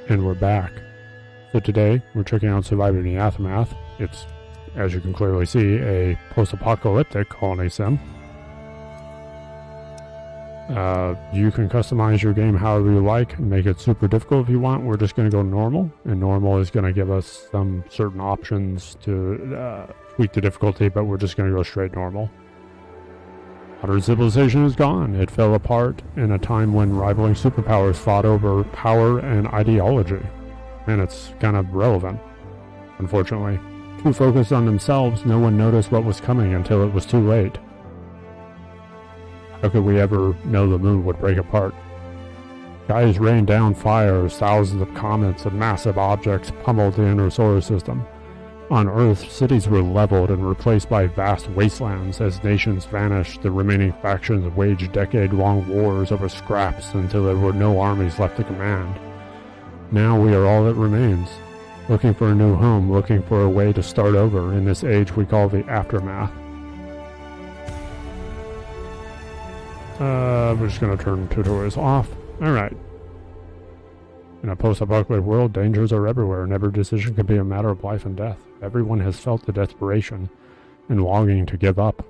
And we're back. So today, we're checking out Surviving the Aftermath. It's, as you can clearly see, a post-apocalyptic colony sim. You can customize your game however you like and make it super difficult if you want. We're just going to go normal, and normal is going to give us some certain options to tweak the difficulty, but we're just going to go straight normal. Modern civilization is gone. It fell apart in a time when rivaling superpowers fought over power and ideology. And it's kind of relevant, unfortunately. Too focused on themselves, no one noticed what was coming until it was too late. How could we ever know the moon would break apart? Skies rained down fires, thousands of comets and massive objects pummeled the inner solar system. On Earth, cities were leveled and replaced by vast wastelands as nations vanished. The remaining factions waged decade-long wars over scraps until there were no armies left to command. Now we are all that remains, looking for a new home, looking for a way to start over in this age we call the aftermath. We're just going to turn tutorials off. Alright. In a post-apocalyptic world, dangers are everywhere, and every decision can be a matter of life and death. Everyone has felt the desperation and longing to give up.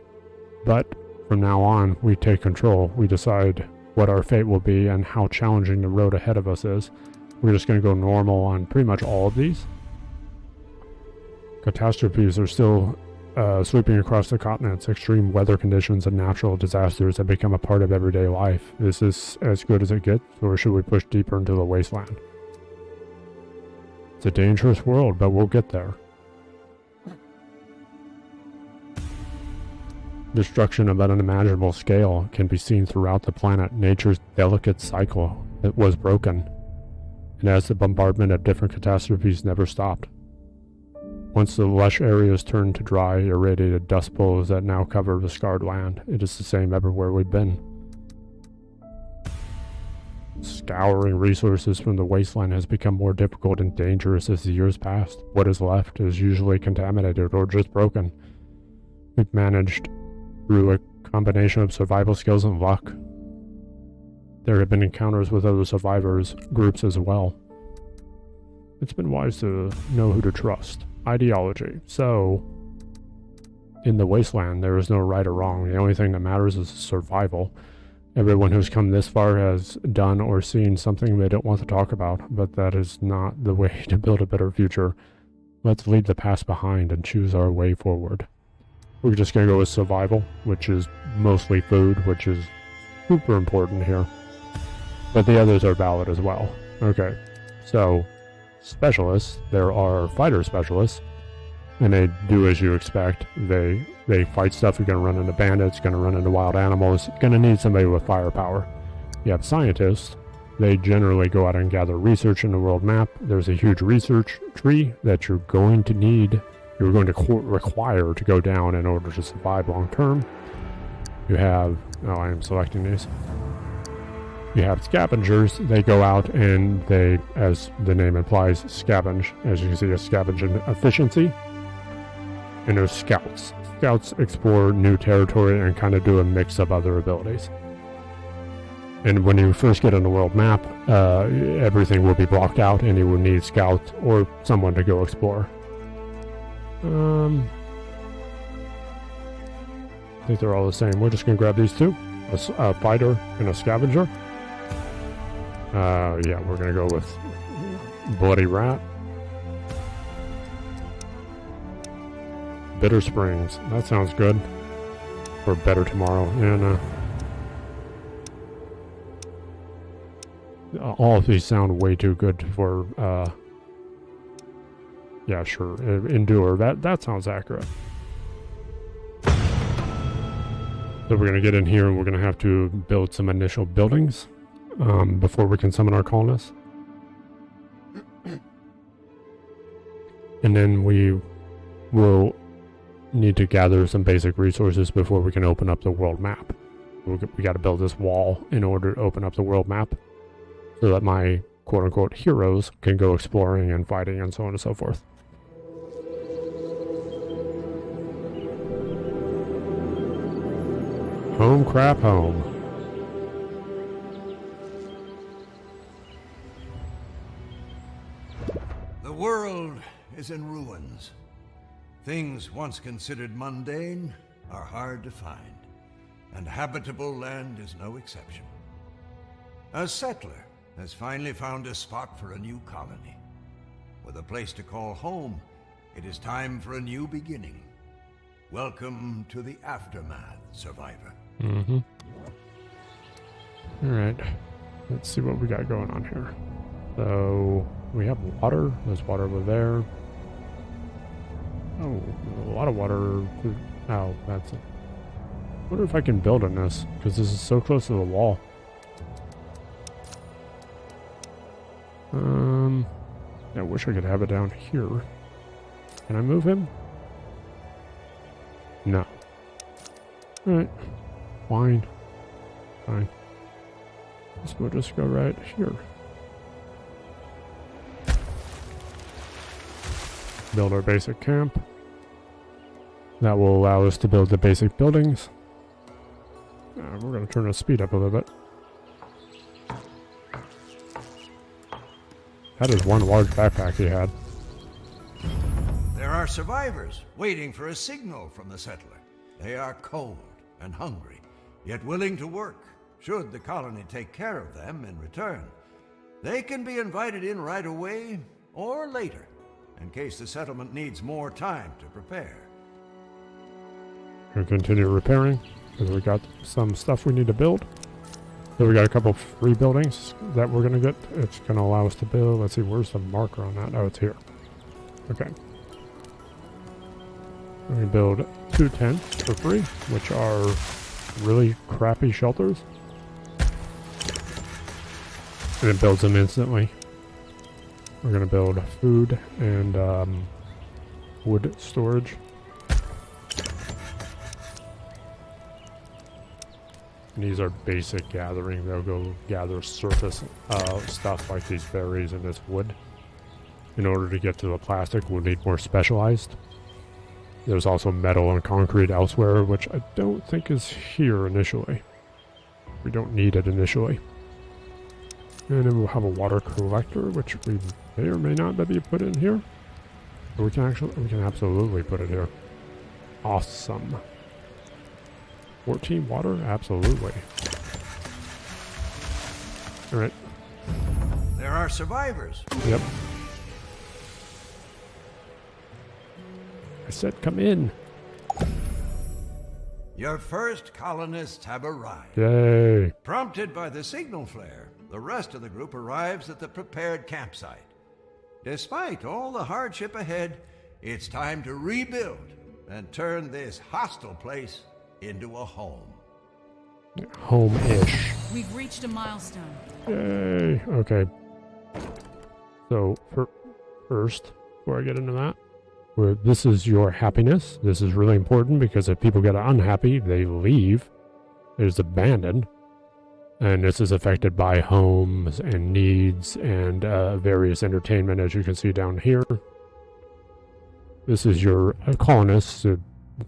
But from now on, we take control. We decide what our fate will be and how challenging the road ahead of us is. We're just going to go normal on pretty much all of these. Catastrophes are still sweeping across the continents. Extreme weather conditions and natural disasters have become a part of everyday life. Is this as good as it gets, or should we push deeper into the wasteland? It's a dangerous world, but we'll get there. Destruction of an unimaginable scale can be seen throughout the planet. Nature's delicate cycle was broken, and as the bombardment of different catastrophes never stopped. Once the lush areas turned to dry, irradiated dust bowls that now cover the scarred land. It is the same everywhere we've been. Scouring resources from the wasteland has become more difficult and dangerous as the years passed. What is left is usually contaminated or just broken. We've managed through a combination of survival skills and luck. There have been encounters with other survivors groups as well. It's been wise to know who to trust. Ideology. So, in the wasteland, there is no right or wrong. The only thing that matters is survival. Everyone who's come this far has done or seen something they don't want to talk about, but that is not the way to build a better future. Let's leave the past behind and choose our way forward. We're just going to go with survival, which is mostly food, which is super important here. But the others are valid as well. Okay, so specialists, there are fighter specialists, and they do as you expect. They fight stuff. You're going to run into bandits, going to run into wild animals, you're going to need somebody with firepower. You have scientists. They generally go out and gather research in the world map. There's a huge research tree that you're going to require to go down in order to survive long term. You have, I am selecting these. You have scavengers. They go out and they, as the name implies, scavenge. As you can see, a scavenging efficiency. And there's scouts. Scouts explore new territory and kind of do a mix of other abilities. And when you first get on the world map, everything will be blocked out and you will need scouts or someone to go explore. I think they're all the same. We're just going to grab these two. A fighter and a scavenger. Yeah, we're going to go with Bloody Rat. Bitter Springs. That sounds good. Or Better Tomorrow. And all of these sound way too good for yeah, sure. Endure. That sounds accurate. So we're going to get in here and we're going to have to build some initial buildings before we can summon our colonists. And then we will need to gather some basic resources before we can open up the world map. We got to build this wall in order to open up the world map so that my quote-unquote heroes can go exploring and fighting and so on and so forth. Home crap home. The world is in ruins. Things once considered mundane are hard to find, and habitable land is no exception. A settler has finally found a spot for a new colony. With a place to call home, it is time for a new beginning. Welcome to the aftermath, survivor. Mm-hmm. Alright. Let's see what we got going on here. So, we have water. There's water over there. Oh, a lot of water. Oh, that's it. I wonder if I can build on this, because this is so close to the wall. I wish I could have it down here. Can I move him? No. Alright. Fine. Fine. Guess we'll just go right here. Build our basic camp. That will allow us to build the basic buildings. We're going to turn the speed up a little bit. That is one large backpack he had. There are survivors waiting for a signal from the settler. They are cold and hungry, yet willing to work, should the colony take care of them in return. They can be invited in right away or later, in case the settlement needs more time to prepare. We'll continue repairing, because we got some stuff we need to build. So we got a couple free buildings that we're going to get. It's going to allow us to build. Let's see, where's the marker on that? Oh, it's here. Okay. We're going to build 2 tents for free, which are really crappy shelters. And it builds them instantly. We're going to build food and wood storage. And these are basic gathering. They'll go gather surface stuff like these berries and this wood. In order to get to the plastic, we'll need more specialized. There's also metal and concrete elsewhere, which I don't think is here initially. We don't need it initially. And then we'll have a water collector, which we may or may not be put in here. But we can absolutely put it here. Awesome. 14 water? Absolutely. Alright. There are survivors. Yep. I said come in. Your first colonists have arrived. Yay. Prompted by the signal flare, the rest of the group arrives at the prepared campsite. Despite all the hardship ahead, it's time to rebuild and turn this hostile place into a home. Home-ish. We've reached a milestone. Yay. Okay. So, first, before I get into that, this is your happiness. This is really important because if people get unhappy, they leave. It's abandoned. And this is affected by homes and needs and various entertainment, as you can see down here. This is your colonists,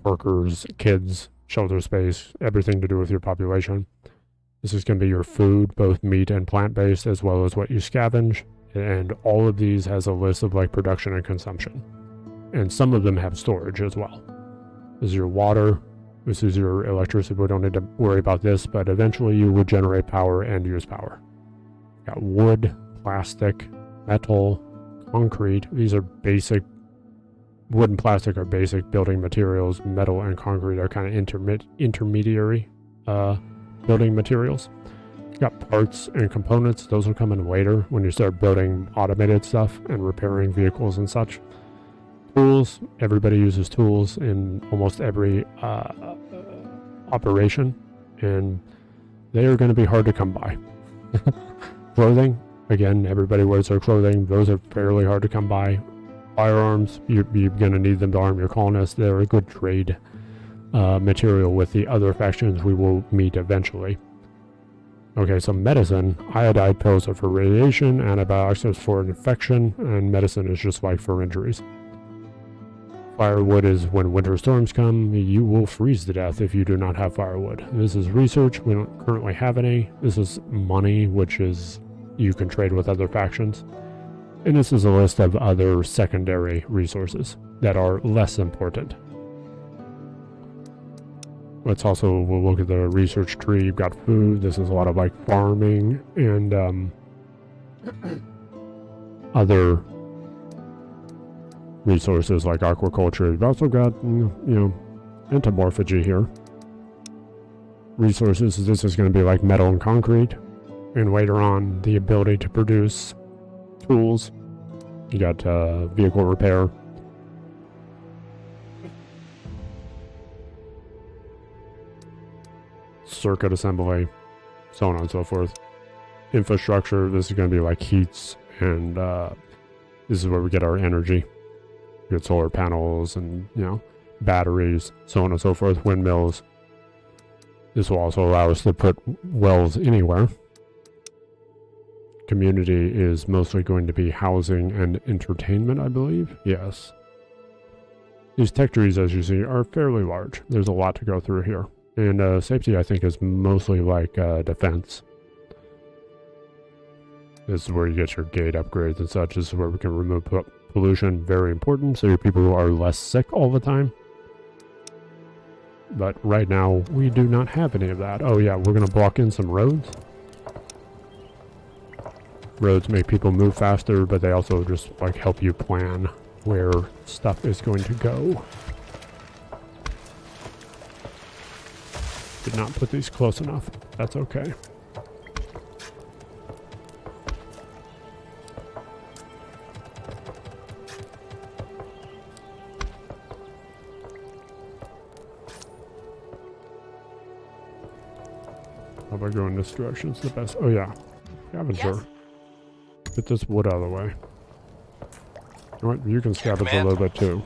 workers, kids, shelter space, everything to do with your population. This is going to be your food, both meat and plant-based, as well as what you scavenge. And all of these has a list of like production and consumption. And some of them have storage as well. This is your water. This is your electricity. We don't need to worry about this, but eventually you will generate power and use power. Got wood, plastic, metal, concrete. These are basic. Wood and plastic are basic building materials. Metal and concrete are kind of intermediary building materials. Got parts and components. Those will come in later when you start building automated stuff and repairing vehicles and such. Tools. Everybody uses tools in almost every operation, and they are going to be hard to come by. Clothing. Again, everybody wears their clothing. Those are fairly hard to come by. Firearms. You're going to need them to arm your colonists. They're a good trade material with the other factions we will meet eventually. Okay, so medicine. Iodide pills are for radiation, antibiotics is for infection, and medicine is just like for injuries. Firewood is when winter storms come, you will freeze to death if you do not have firewood. This is research, we don't currently have any. This is money, which is you can trade with other factions. And this is a list of other secondary resources that are less important. Let's also, we'll look at the research tree. You've got food. This is a lot of like farming and other resources like aquaculture. You've also got, entomorphagy here. Resources, this is going to be like metal and concrete. And later on, the ability to produce tools. You got vehicle repair. Circuit assembly, so on and so forth. Infrastructure, this is going to be like heats, and this is where we get our energy. We get solar panels and, batteries, so on and so forth, windmills. This will also allow us to put wells anywhere. Community is mostly going to be housing and entertainment, I believe. Yes. These tech trees, as you see, are fairly large. There's a lot to go through here. And safety, I think, is mostly like defense. This is where you get your gate upgrades and such. This is where we can remove pollution. Very important, so your people are less sick all the time. But right now, we do not have any of that. Oh yeah, we're going to block in some roads. Roads make people move faster, but they also just like help you plan where stuff is going to go. Did not put these close enough. That's okay. How about going this direction? It's the best. Oh yeah. Scavenger. Yes. Get this wood out of the way. You know what? You can scavenge a little bit too.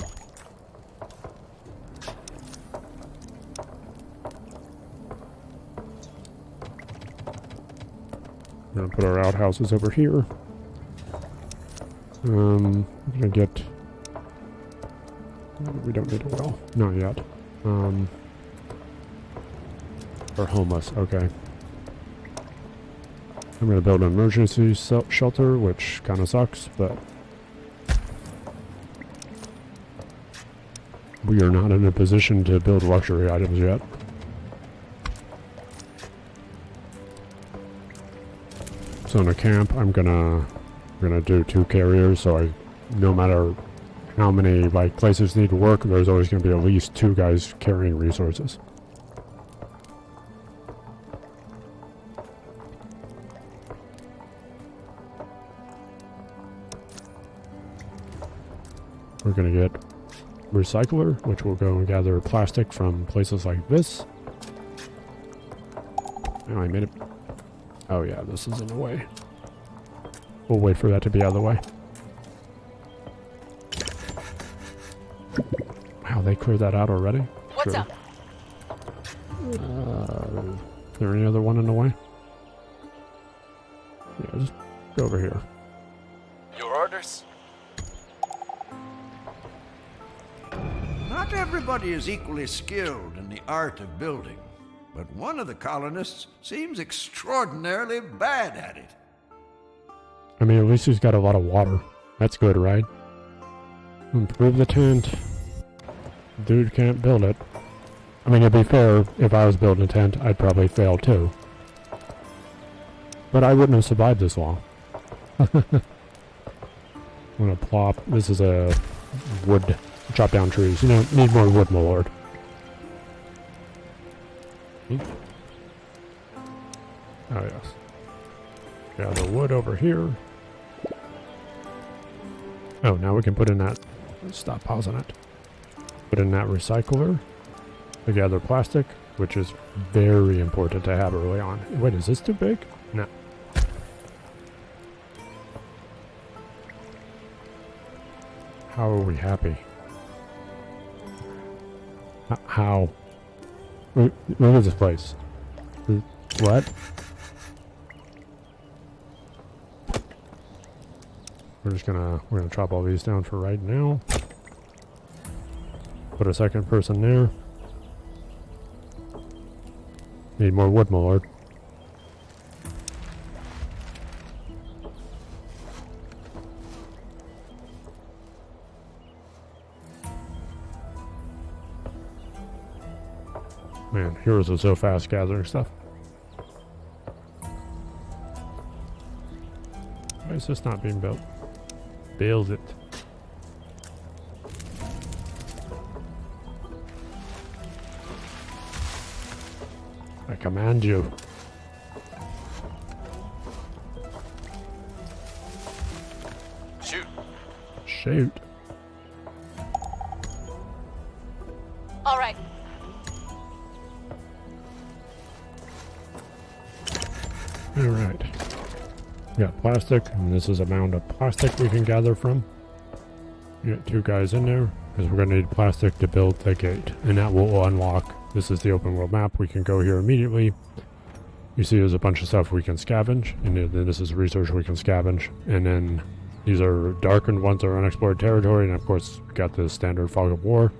We're gonna put our outhouses over here. We're gonna get. We don't need a well. Not yet. We're homeless. Okay. I'm gonna build an emergency shelter, which kind of sucks, but we are not in a position to build luxury items yet. So in a camp, I'm gonna do 2 carriers, so no matter how many like places need to work, there's always gonna be at least 2 guys carrying resources. We're gonna get recycler, which will go and gather plastic from places like this. Oh, I made it. Oh yeah, this is in the way. We'll wait for that to be out of the way. Wow, they cleared that out already? What's up? Is there any other one in the way? Yeah, just go over here. Your orders? Not everybody is equally skilled in the art of building, but one of the colonists seems extraordinarily bad at it. I mean, at least he's got a lot of water. That's good, right? Improve the tent. Dude can't build it. I mean, it'd be fair, if I was building a tent, I'd probably fail too. But I wouldn't have survived this long. I'm gonna plop. This is a wood. Chop down trees. You know, need more wood, my lord. Oh, yes. Got the wood over here. Oh, now we can put in that. Stop pausing it. Put in that recycler to gather plastic, which is very important to have early on. Wait, is this too big? No. How are we happy? How? Look at this place. What? We're gonna chop all these down for right now. Put a second person there. Need more wood, my lord. Man, heroes are so fast gathering stuff. Why is this not being built? Build it. I command you. Shoot. Shoot. All right. Alright. We got plastic, and this is a mound of plastic we can gather from. We got 2 guys in there, because we're going to need plastic to build the gate. And that will unlock. This is the open world map. We can go here immediately. You see there's a bunch of stuff we can scavenge, and then this is research we can scavenge. And then these are darkened ones that are unexplored territory, and of course we got the standard fog of war.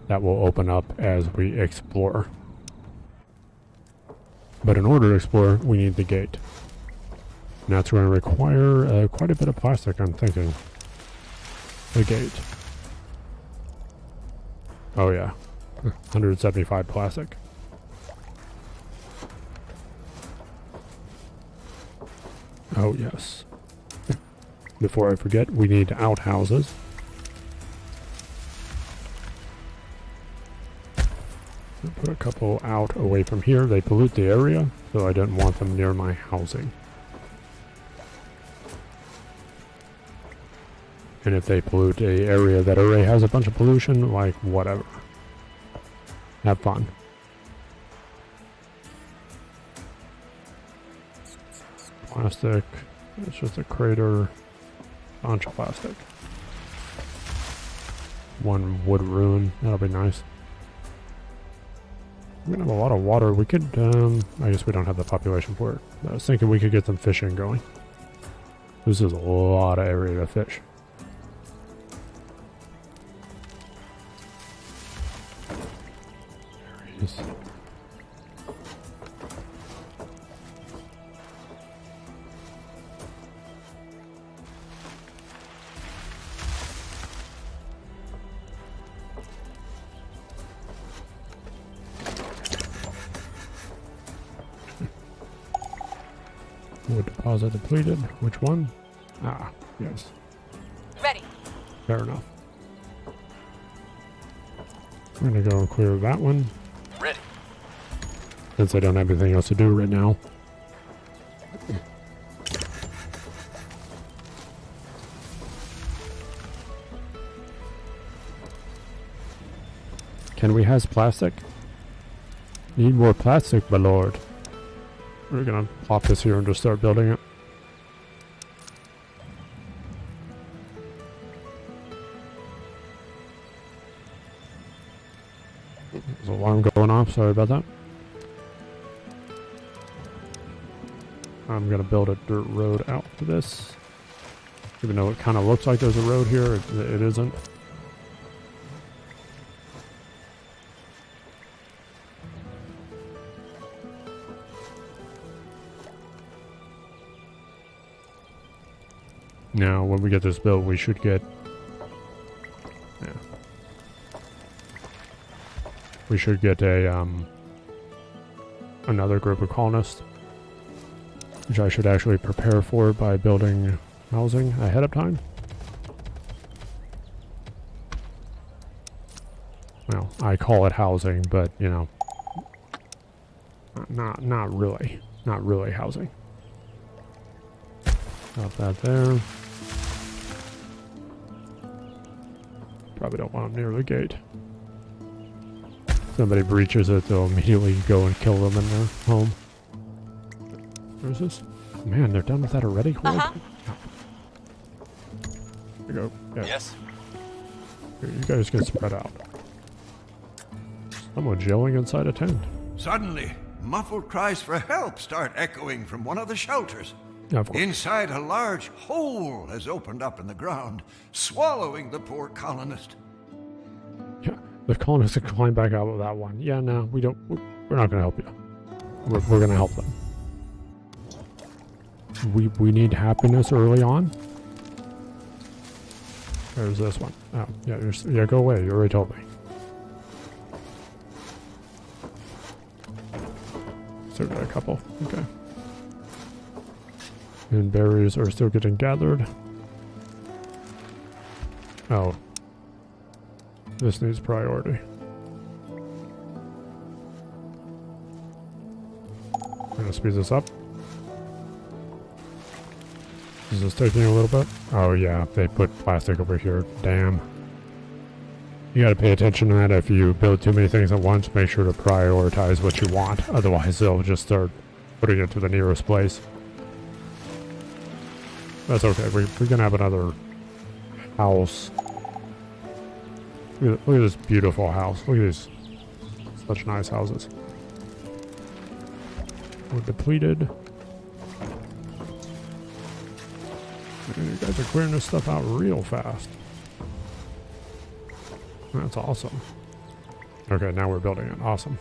That will open up as we explore. But in order to explore, we need the gate. And that's going to require quite a bit of plastic, I'm thinking. The gate. Oh yeah. 175 plastic. Oh yes. Before I forget, we need outhouses. I'll put a couple out away from here. They pollute the area, so I don't want them near my housing. And if they pollute an area that already has a bunch of pollution, like whatever. Have fun. Plastic. It's just a crater. Bunch of plastic. 1 wood rune. That'll be nice. We're gonna have a lot of water. We could, I guess we don't have the population for it. I was thinking we could get some fishing going. This is a lot of area to fish. There he is. Wood deposit depleted. Which one? Ah, yes. Ready. Fair enough. I'm gonna go and clear that one. Ready. Since I don't have anything else to do right now. Can we has plastic? Need more plastic, my lord. We're gonna plop this here and just start building it. There's an alarm going off, sorry about that. I'm gonna build a dirt road out to this. Even though it kind of looks like there's a road here, it isn't. Now, when we get this built, we should get... Yeah. We should get a, another group of colonists. Which I should actually prepare for by building housing ahead of time. Well, I call it housing, but, you know... Not really. Not really housing. Got that there. Probably don't want them near the gate. Somebody breaches it, they'll immediately go and kill them in their home. Where's this? Man, they're done with that already? Uh-huh. There you go. Yeah. Yes. Here, you guys can spread out. Someone's yelling inside a tent. Suddenly, muffled cries for help start echoing from one of the shelters. Yeah, of course. Inside, a large hole has opened up in the ground, swallowing the poor colonist. Yeah, the colonists can climb back out of that one. Yeah, no, we're not going to help you. We're going to help them. We need happiness early on. There's this one. Oh, yeah, yeah, go away. You already told me. couple. Okay. And berries are still getting gathered. Oh. This needs priority. I'm gonna speed this up. Is this taking a little bit? Oh yeah, they put plastic over here. Damn. You gotta pay attention to that. If you build too many things at once, make sure to prioritize what you want. Otherwise, they'll just start putting it to the nearest place. That's okay. We can have another house. Look at this beautiful house. Look at these. Such nice houses. We're depleted. Man, you guys are clearing this stuff out real fast. That's awesome. Okay, now we're building it. Awesome.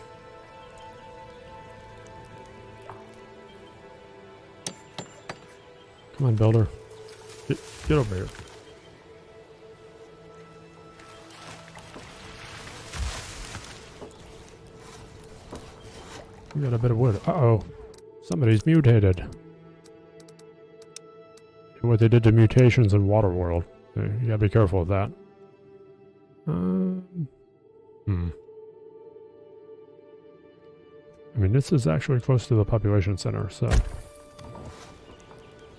Come on, builder. Get over here. We got a bit of wood. Uh-oh. Somebody's mutated. What they did to mutations in Waterworld. You gotta be careful of that. I mean, this is actually close to the population center, so...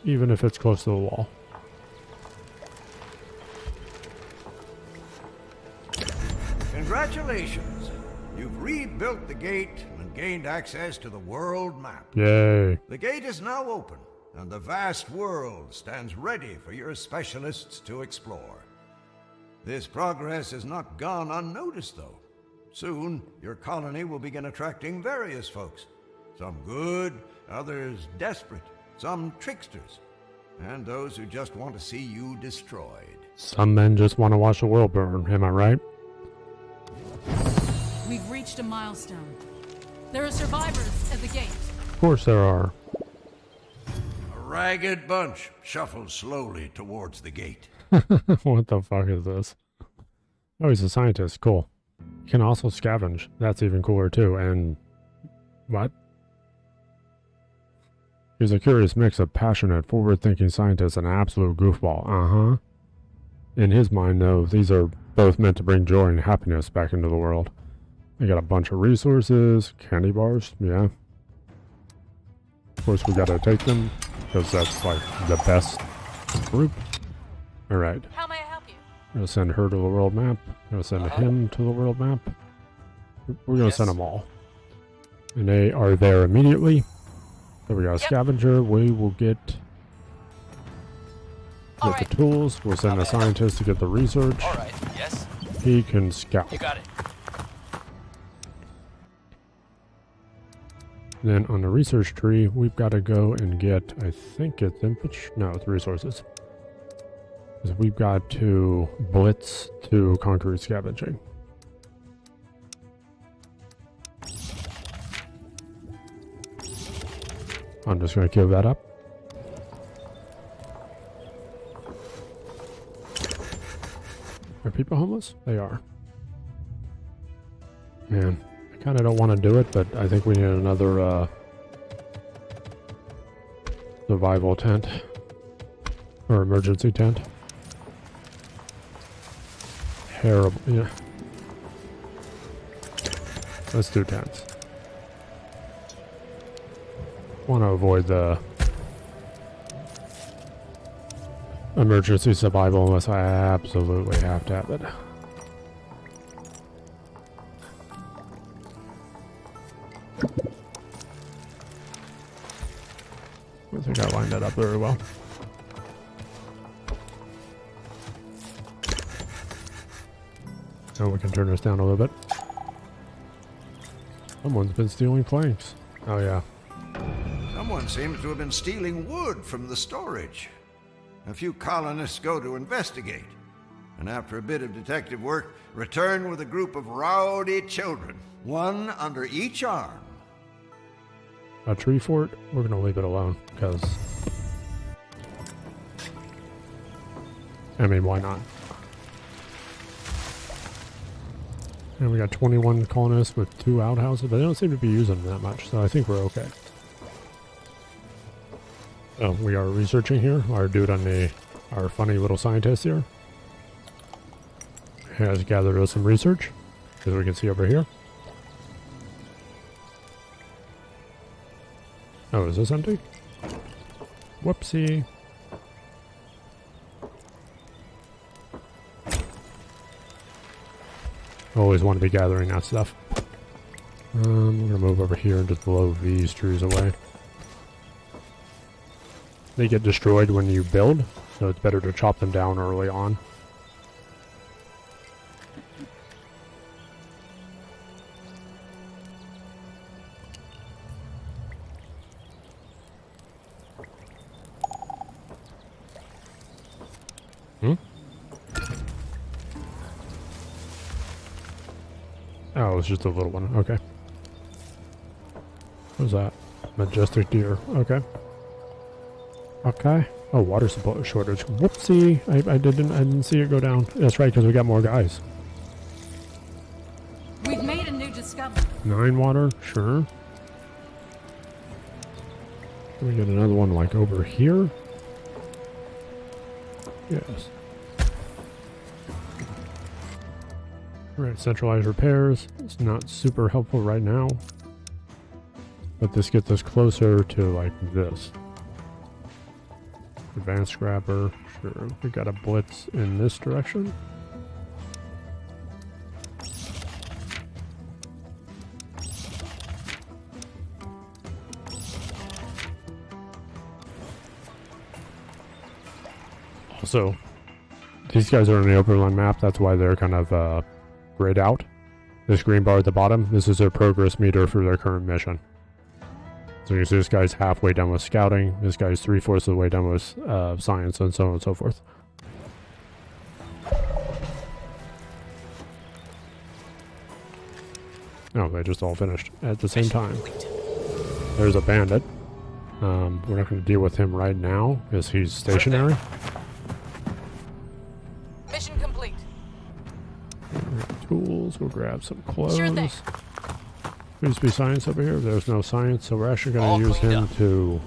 Even if it's close to the wall. Congratulations! You've rebuilt the gate and gained access to the world map. Yay. The gate is now open, and the vast world stands ready for your specialists to explore. This progress has not gone unnoticed, though. Soon, your colony will begin attracting various folks. Some good, others desperate, some tricksters, and those who just want to see you destroyed. Some men just want to watch the world burn, am I right? We've reached a milestone. There are survivors at the gate. Of course there are. A ragged bunch shuffles slowly towards the gate. What the fuck is this? Oh, he's a scientist. Cool. He can also scavenge. That's even cooler too. And... what? He's a curious mix of passionate, forward-thinking scientist and an absolute goofball. Uh-huh. In his mind, though, these are both meant to bring joy and happiness back into the world. They got a bunch of resources, candy bars, yeah. Of course, we gotta take them, because that's, like, the best group. Alright. How may I help you? I'm gonna send her to the world map. I'm gonna send him to the world map. We're gonna send them all. And they are there immediately. So we got a scavenger. We will get the tools. We'll send a scientist to get the research. Alright, yes. He can scout. You got it. Then on the research tree, we've got to go and get, I think it's no, it's resources. Because we've got to blitz to concrete scavenging. I'm just going to give that up. Are people homeless? They are. Man, I kind of don't want to do it, but I think we need another survival tent. Or emergency tent. Terrible, yeah. Let's do tents. Want to avoid the emergency survival unless I absolutely have to have it. I think I lined that up very well. Now we can turn this down a little bit. Someone's been stealing planks. Oh yeah. Someone seems to have been stealing wood from the storage. A few colonists go to investigate, and after a bit of detective work, return with a group of rowdy children, one under each arm. A tree fort? We're gonna leave it alone, because... I mean, why not? And we got 21 colonists with 2 outhouses, but they don't seem to be using them that much, so I think we're okay. Oh, we are researching here. Our dude on our funny little scientist here has gathered us some research, as we can see over here. Oh, is this empty? Whoopsie. Always want to be gathering that stuff. We're gonna move over here and just blow these trees away. They get destroyed when you build, so it's better to chop them down early on. Oh, it's just a little one. Okay. What was that? Majestic deer. Okay. Okay. Oh, water supply shortage. Whoopsie! I didn't see it go down. That's right, because we got more guys. We've made a new discovery. 9 water. Sure. Can we get another one like over here? Yes. Right, centralized repairs. It's not super helpful right now. But this gets us closer to like this. Advanced scrapper. Sure. We got a blitz in this direction. Also, these guys are on the overland map. That's why they're kind of grayed out. This green bar at the bottom, this is their progress meter for their current mission. So you can see this guy's halfway done with scouting, this guy's 3/4 of the way done with science, and so on and so forth. Oh, they just all finished at the same time. There's a bandit. We're not going to deal with him right now because he's stationary. Mission complete. Tools, we'll grab some clothes. Sure thing. Seems to be science over here. There's no science, so we're actually going to use him to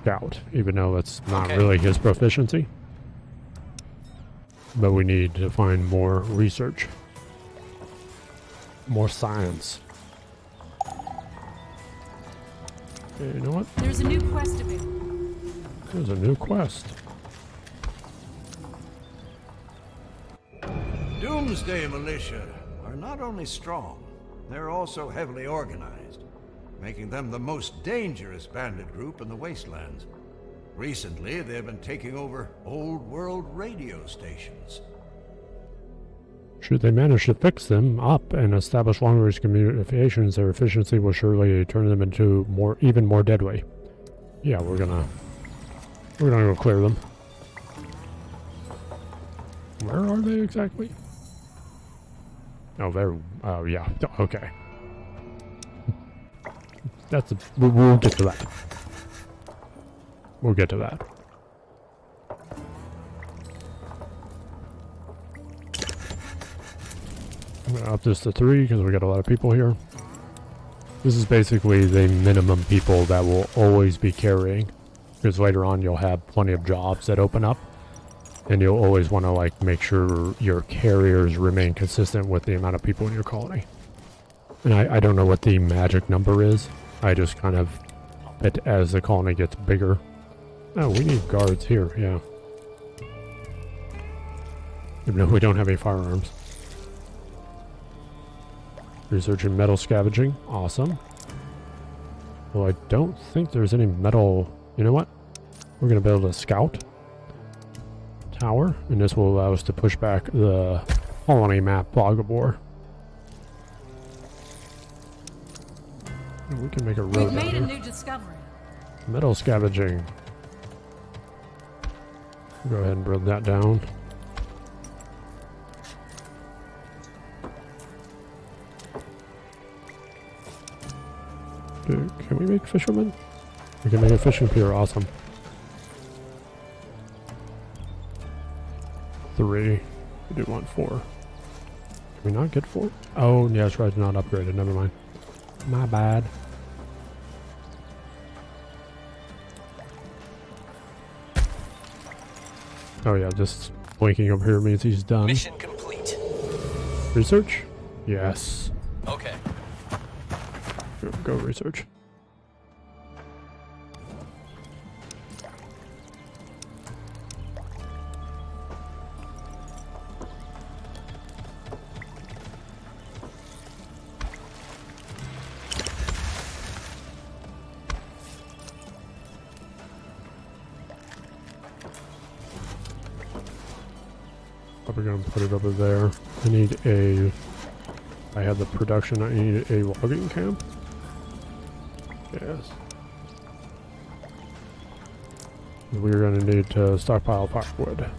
scout, even though that's not really his proficiency. But we need to find more research. More science. Okay, you know what? There's a new quest available. There's a new quest. Doomsday militia are not only strong, they're also heavily organized, making them the most dangerous bandit group in the wastelands. Recently, they've been taking over old world radio stations. Should they manage to fix them up and establish long-range communications, their efficiency will surely turn them into even more deadly. Yeah, we're gonna go clear them. Where are they exactly? Oh, oh yeah, okay. We'll get to that. We'll get to that. I'm gonna up this to 3 because we got a lot of people here. This is basically the minimum people that will always be carrying, because later on you'll have plenty of jobs that open up, and you'll always want to like make sure your carriers remain consistent with the amount of people in your colony. And I don't know what the magic number is. I just kind of up it as the colony gets bigger. Oh, we need guards here, yeah. Even though we don't have any firearms. Researching metal scavenging. Awesome. Well, I don't think there's any metal. You know what? We're going to build a scout tower, and this will allow us to push back the colony map Poggabor. We can make a road. We've made a new discovery. Metal scavenging. Go ahead and build that down. Can we make fishermen? We can make a fishing pier. Awesome. 3. We do want 4. Can we not get 4? Oh, yeah, that's right. It's not upgraded. Never mind. My bad. Oh yeah, just blinking over here means he's done. Mission complete. Research? Yes. Okay. Go research. Probably gonna put it over there. I have the production, I need a logging camp. Yes. We're gonna need to stockpile firewood.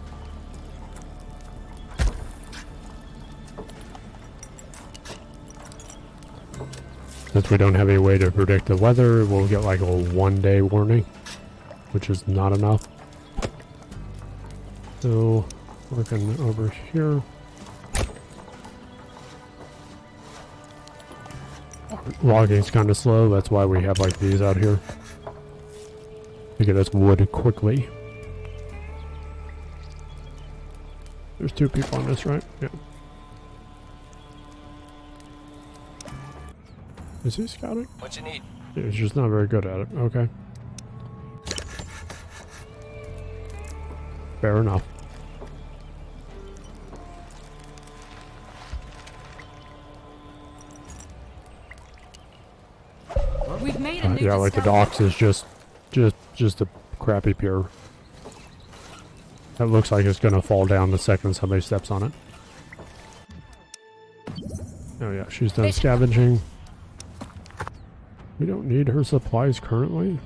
Since we don't have any way to predict the weather, we'll get like a 1-day warning, which is not enough. So, working over here. Logging's kind of slow, that's why we have like these out here. To get us wood quickly. There's 2 people on this, right? Yeah. Is he scouting? What you need? Yeah, he's just not very good at it. Okay. Fair enough. We've made a new Yeah, like the docks is just a crappy pier. That looks like it's gonna fall down the second somebody steps on it. Oh yeah, she's done scavenging. We don't need her supplies currently.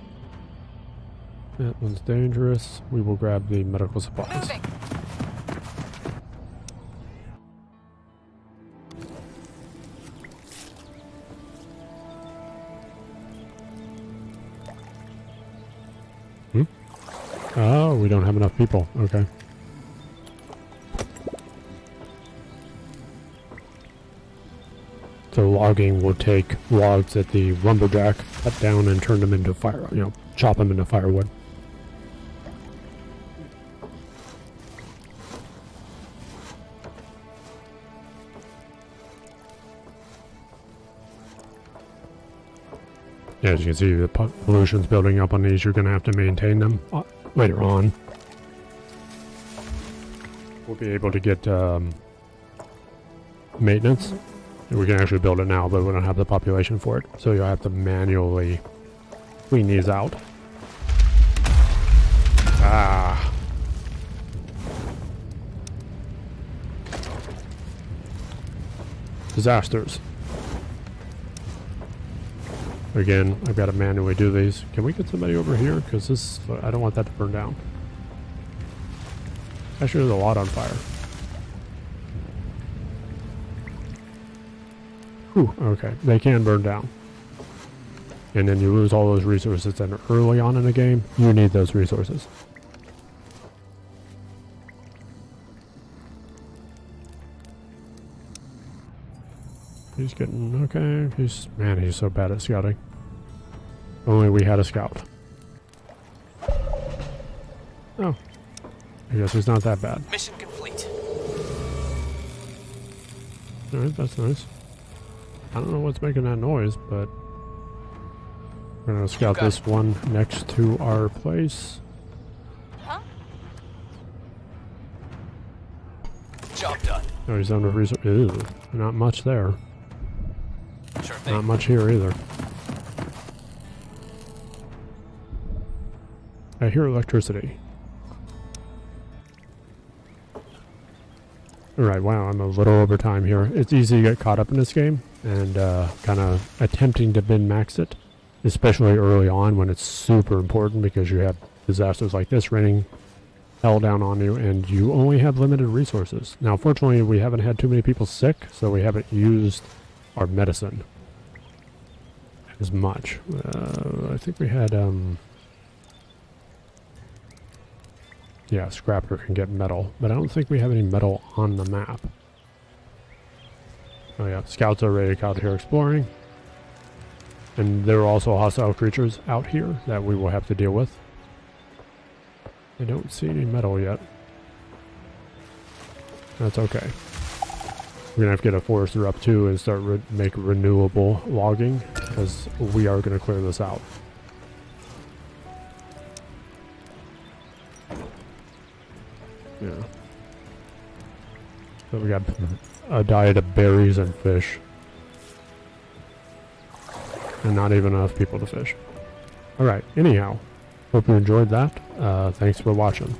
That one's dangerous. We will grab the medical supplies. Moving. Oh, we don't have enough people. Okay. So logging will take logs that the lumberjack cut down and turn them into fire, chop them into firewood. As you can see, the pollution's building up on these. You're going to have to maintain them later on. We'll be able to get maintenance. We can actually build it now, but we don't have the population for it. So you'll have to manually clean these out. Ah. Disasters. Again, I've got to manually do these. Can we get somebody over here? Because this, I don't want that to burn down. Actually, there's a lot on fire. Whew, okay. They can burn down. And then you lose all those resources. And early on in the game, you need those resources. He's getting, okay. He's so bad at scouting. Only we had a scout. Oh. I guess he's not that bad. Mission complete. Alright, that's nice. I don't know what's making that noise, but we're gonna scout this one next to our place. Huh? Job done. Oh, he's under resource. Ew, not much there. Sure thing. Not much here either. I hear electricity. Alright, wow, I'm a little over time here. It's easy to get caught up in this game and kind of attempting to min-max it, especially early on when it's super important because you have disasters like this raining hell down on you and you only have limited resources. Now, fortunately, we haven't had too many people sick, so we haven't used our medicine as much. I think we had, yeah, Scrapper can get metal, but I don't think we have any metal on the map. Oh yeah, scouts are ready out here exploring. And there are also hostile creatures out here that we will have to deal with. I don't see any metal yet. That's okay. We're gonna have to get a forester up too and start make renewable logging, because we are gonna clear this out. Yeah. So we got a diet of berries and fish. And not even enough people to fish. Alright, anyhow. Hope you enjoyed that. Thanks for watching.